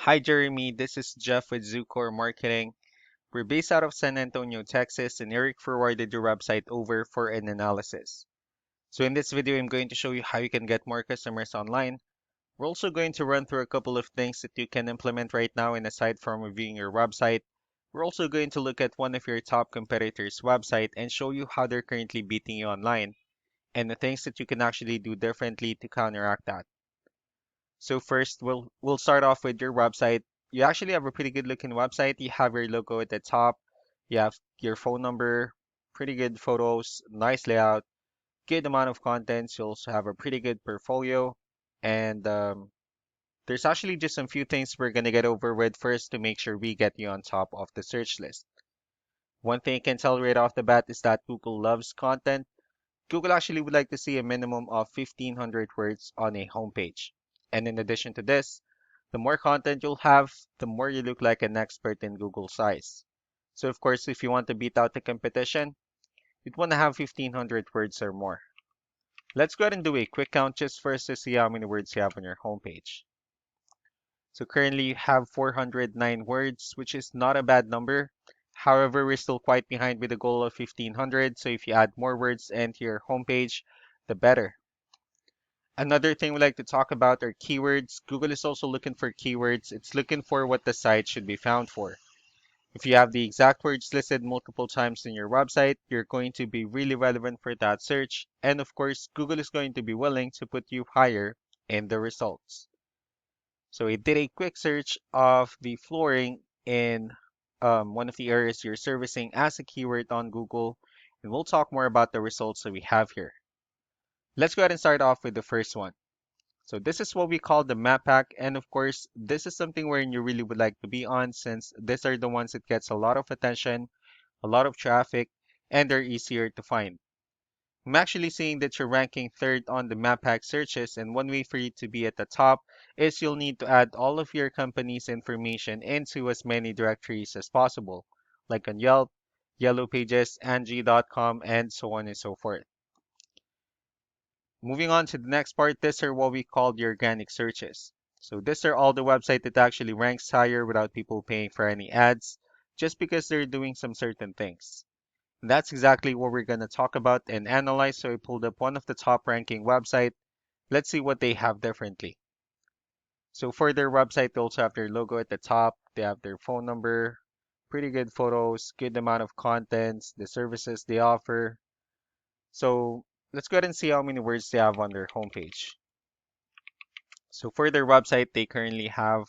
Hi, Jeremy. This is Jeff with Zucor Marketing. We're based out of San Antonio, Texas, and Eric forwarded your website over for an analysis. So in this video, I'm going to show you how you can get more customers online. We're also going to run through a couple of things that you can implement right now, and aside from reviewing your website, we're also going to look at one of your top competitors' website and show you how they're currently beating you online and the things that you can actually do differently to counteract that. So first, we'll start off with your website. You actually have a pretty good looking website. You have your logo at the top. You have your phone number, pretty good photos, nice layout, good amount of contents. You also have a pretty good portfolio. And there's actually just some few things we're gonna get over with first to make sure we get you on top of the search list. One thing I can tell right off the bat is that Google loves content. Google actually would like to see a minimum of 1,500 words on a homepage. And in addition to this, the more content you'll have, the more you look like an expert in Google's eyes. So of course, if you want to beat out the competition, you'd want to have 1,500 words or more. Let's go ahead and do a quick count just first to see how many words you have on your homepage. So currently you have 409 words, which is not a bad number. However, we're still quite behind with the goal of 1,500. So if you add more words into your homepage, the better. Another thing we like to talk about are keywords. Google is also looking for keywords. It's looking for what the site should be found for. If you have the exact words listed multiple times in your website, you're going to be really relevant for that search. And of course, Google is going to be willing to put you higher in the results. So I did a quick search of the flooring in one of the areas you're servicing as a keyword on Google, and we'll talk more about the results that we have here. Let's go ahead and start off with the first one. So this is what we call the map pack. And of course, this is something where you really would like to be on since these are the ones that gets a lot of attention, a lot of traffic, and they're easier to find. I'm actually seeing that you're ranking third on the map pack searches, and one way for you to be at the top is you'll need to add all of your company's information into as many directories as possible, like on Yelp, Yellow Pages, Angie.com, and so on and so forth. Moving on to the next part, these are what we call the organic searches. So these are all the website that actually ranks higher without people paying for any ads, just because they're doing some certain things. And that's exactly what we're going to talk about and analyze. So I pulled up one of the top ranking website. Let's see what they have differently. So for their website, they also have their logo at the top. They have their phone number, pretty good photos, good amount of contents, the services they offer. So let's go ahead and see how many words they have on their homepage. So for their website, they currently have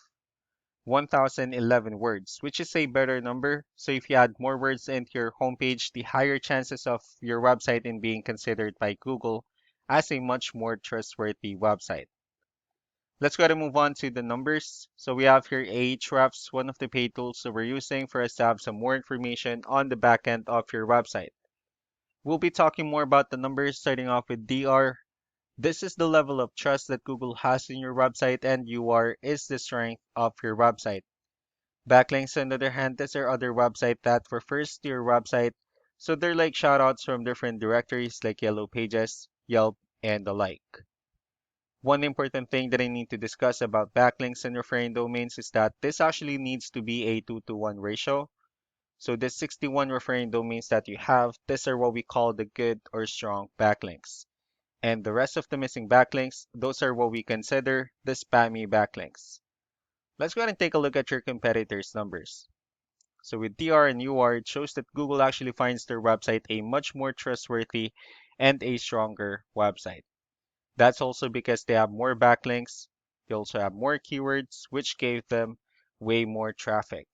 1,011 words, which is a better number. So if you add more words into your homepage, the higher chances of your website in being considered by Google as a much more trustworthy website. Let's go ahead and move on to the numbers. So we have here Ahrefs, one of the paid tools that we're using for us to have some more information on the back end of your website. We'll be talking more about the numbers starting off with DR. This is the level of trust that Google has in your website, and UR is the strength of your website. Backlinks, on the other hand, these are other website that refers to your website, so they're like shoutouts from different directories like Yellow Pages, Yelp, and the like. One important thing that I need to discuss about backlinks and referring domains is that this actually needs to be a 2-to-1 ratio. So the 61 referring domains that you have, these are what we call the good or strong backlinks. And the rest of the missing backlinks, those are what we consider the spammy backlinks. Let's go ahead and take a look at your competitors' numbers. So with DR and UR, it shows that Google actually finds their website a much more trustworthy and a stronger website. That's also because they have more backlinks. They also have more keywords, which gave them way more traffic.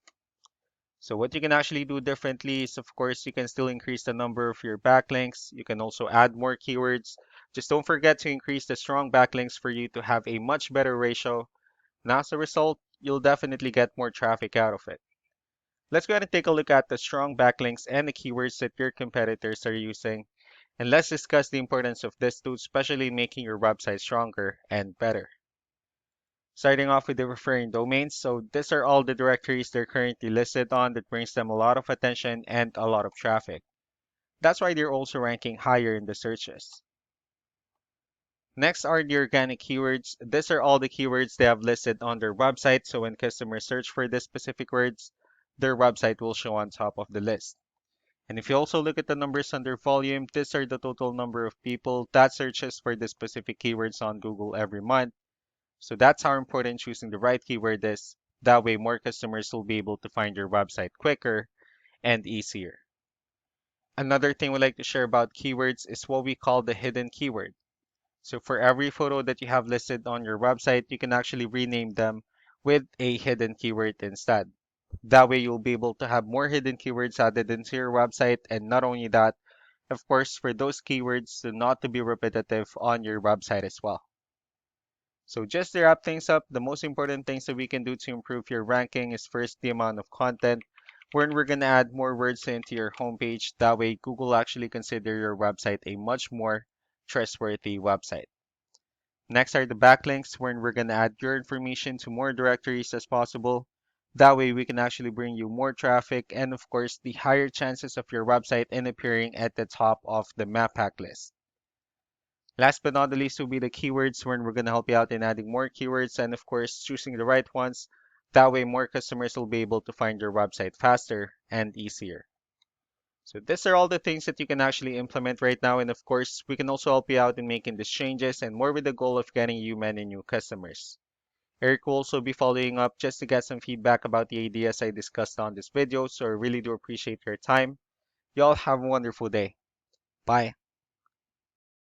So what you can actually do differently is, of course, you can still increase the number of your backlinks. You can also add more keywords. Just don't forget to increase the strong backlinks for you to have a much better ratio. And as a result, you'll definitely get more traffic out of it. Let's go ahead and take a look at the strong backlinks and the keywords that your competitors are using. And let's discuss the importance of this tool, especially in making your website stronger and better. Starting off with the referring domains. So these are all the directories they're currently listed on that brings them a lot of attention and a lot of traffic. That's why they're also ranking higher in the searches. Next are the organic keywords. These are all the keywords they have listed on their website, so when customers search for these specific words, their website will show on top of the list. And if you also look at the numbers under volume, these are the total number of people that searches for the specific keywords on Google every month. So that's how important choosing the right keyword is. That way, more customers will be able to find your website quicker and easier. Another thing we like to share about keywords is what we call the hidden keyword. So for every photo that you have listed on your website, you can actually rename them with a hidden keyword instead. That way, you'll be able to have more hidden keywords added into your website. And not only that, of course, for those keywords to not to be repetitive on your website as well. So just to wrap things up, the most important things that we can do to improve your ranking is first the amount of content, wherein we're going to add more words into your homepage. That way, Google actually consider your website a much more trustworthy website. Next are the backlinks, wherein we're going to add your information to more directories as possible. That way, we can actually bring you more traffic and, of course, the higher chances of your website in appearing at the top of the map pack list. Last but not the least will be the keywords, wherein we're going to help you out in adding more keywords and, of course, choosing the right ones. That way, more customers will be able to find your website faster and easier. So these are all the things that you can actually implement right now. And of course, we can also help you out in making these changes and more with the goal of getting you many new customers. Eric will also be following up just to get some feedback about the ideas I discussed on this video. So I really do appreciate your time. Y'all have a wonderful day. Bye.